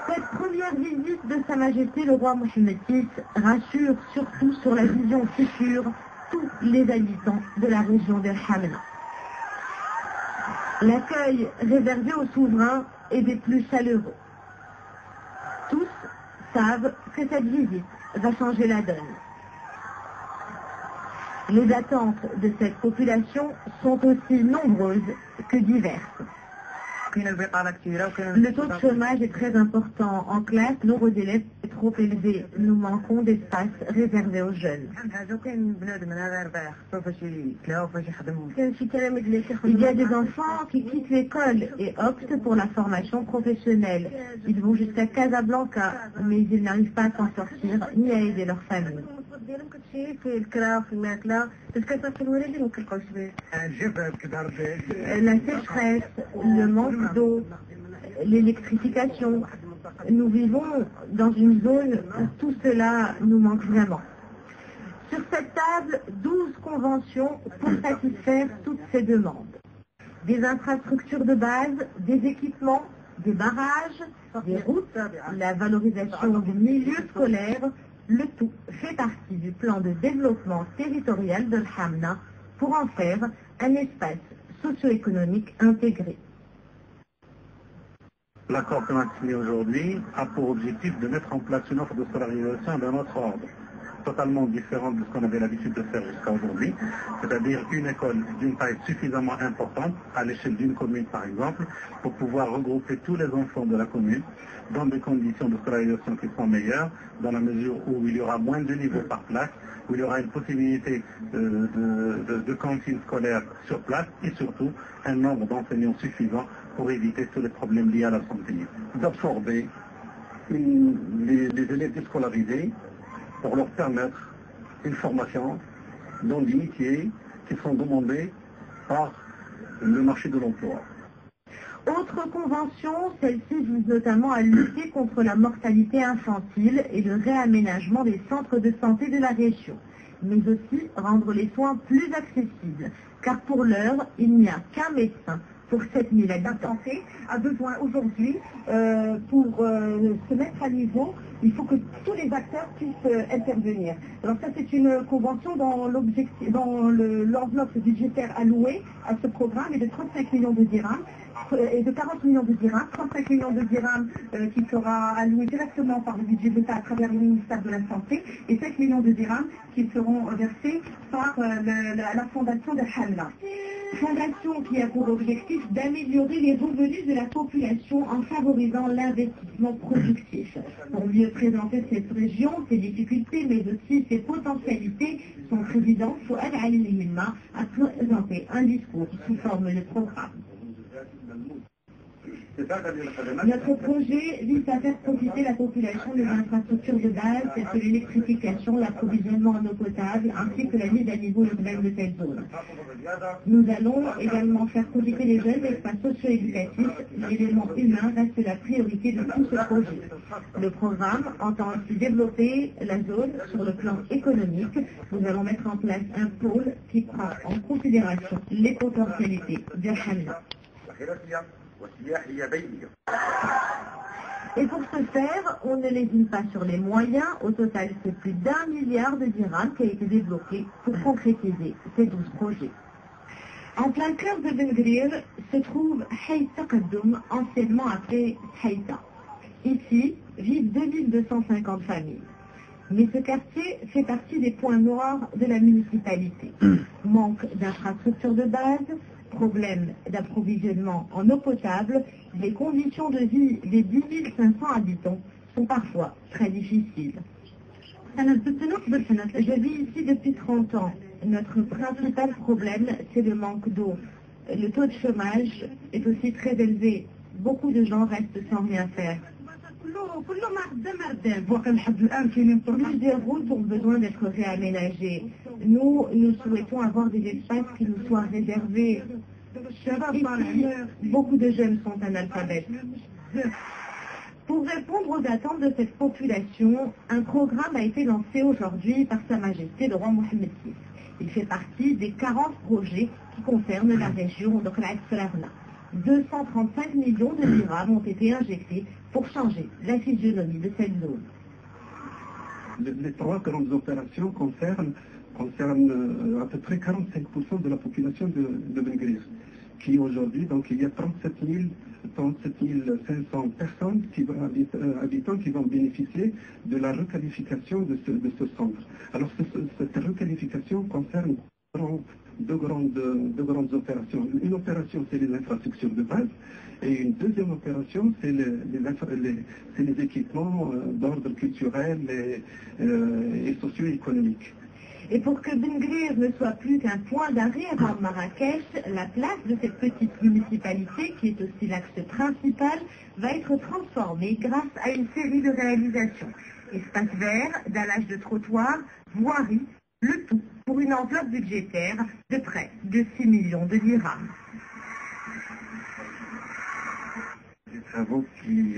Cette première visite de Sa Majesté le roi Mohammed VI rassure surtout sur la vision future tous les habitants de la région de Hamna. L'accueil réservé aux souverains est des plus chaleureux. Tous savent que cette visite va changer la donne. Les attentes de cette population sont aussi nombreuses que diverses. Le taux de chômage est très important en classe, le nombre d'élèves est trop élevé. Nous manquons d'espace réservé aux jeunes. Il y a des enfants qui quittent l'école et optent pour la formation professionnelle. Ils vont jusqu'à Casablanca, mais ils n'arrivent pas à s'en sortir ni à aider leur famille. La sécheresse, le manque d'eau, l'électrification. Nous vivons dans une zone où tout cela nous manque vraiment. Sur cette table, 12 conventions pour satisfaire toutes ces demandes. Des infrastructures de base, des équipements, des barrages, des routes, la valorisation du milieu scolaire, le tout fait partie du plan de développement territorial de Hamna pour en faire un espace socio-économique intégré. L'accord qu'on a signé aujourd'hui a pour objectif de mettre en place une offre de scolarisation d'un autre ordre, totalement différente de ce qu'on avait l'habitude de faire jusqu'à aujourd'hui, c'est-à-dire une école d'une taille suffisamment importante, à l'échelle d'une commune par exemple, pour pouvoir regrouper tous les enfants de la commune dans des conditions de scolarisation qui sont meilleures, dans la mesure où il y aura moins de niveaux par classe, où il y aura une possibilité de cantine scolaire sur place et surtout un nombre d'enseignants suffisant pour éviter tous les problèmes liés à la santé. D'absorber les élèves déscolarisés pour leur permettre une formation dans des métiers qui sont demandés par le marché de l'emploi. Autre convention, celle-ci vise notamment à lutter contre la mortalité infantile et le réaménagement des centres de santé de la région, mais aussi rendre les soins plus accessibles, car pour l'heure, il n'y a qu'un médecin pour 7000 habitants. A besoin aujourd'hui, pour se mettre à niveau, il faut que tous les acteurs puissent intervenir. Alors ça, c'est une convention dans l'enveloppe budgétaire allouée à ce programme est de 35 millions de dirhams et de 40 millions de dirhams, 35 millions de dirhams qui sera alloué directement par le budget d'État à travers le ministère de la Santé et 5 millions de dirhams qui seront versés par la fondation de Hamna. Fondation qui a pour objectif d'améliorer les revenus de la population en favorisant l'investissement productif. Pour mieux présenter cette région, ses difficultés, mais aussi ses potentialités, son président, Fouad Ali Limma, a présenté un discours sous forme de programme. Notre projet vise à faire profiter la population des infrastructures de base telles que l'électrification, l'approvisionnement en eau potable ainsi que la mise à niveau urbaine de telles zones. Nous allons également faire profiter les jeunes d'espaces socio-éducatifs. L'élément humain reste la priorité de tout ce projet. Le programme entend aussi développer la zone sur le plan économique. Nous allons mettre en place un pôle qui prend en considération les potentialités de Hamna. Et pour ce faire, on ne lésine pas sur les moyens. Au total, c'est plus d'1 milliard de dirhams qui a été débloqué pour concrétiser ces 12 projets. En plein cœur de Ben Grir se trouve Haïta Kaddoum, anciennement appelé Haïta. Ici vivent 2250 familles. Mais ce quartier fait partie des points noirs de la municipalité. Manque d'infrastructures de base, problème d'approvisionnement en eau potable, les conditions de vie des 10 500 habitants sont parfois très difficiles. Je vis ici depuis 30 ans. Notre principal problème, c'est le manque d'eau. Le taux de chômage est aussi très élevé. Beaucoup de gens restent sans rien faire. Plusieurs routes ont besoin d'être réaménagées. Nous souhaitons avoir des espaces qui nous soient réservés. Ici, beaucoup de jeunes sont analphabètes. Pour répondre aux attentes de cette population, un programme a été lancé aujourd'hui par Sa Majesté le roi Mohammed VI. Il fait partie des 40 projets qui concernent la région de Khalat Salarna. 235 millions de dirhams ont été injectés pour changer la physionomie de cette zone. Les trois grandes opérations concernent à peu près 45% de la population de Bengrir, qui aujourd'hui, donc il y a 37 500 personnes, habitants qui vont bénéficier de la requalification de ce centre. Alors cette requalification concerne deux grandes opérations. Une opération, c'est les infrastructures de base, et une deuxième opération, c'est les équipements d'ordre culturel et socio-économique. Et pour que Bengrir ne soit plus qu'un point d'arrêt avant Marrakech, la place de cette petite municipalité, qui est aussi l'axe principal, va être transformée grâce à une série de réalisations. Espaces verts, dallage de trottoirs, voirie, le tout pour une enveloppe budgétaire de près de 6 millions de dirhams. Des travaux qui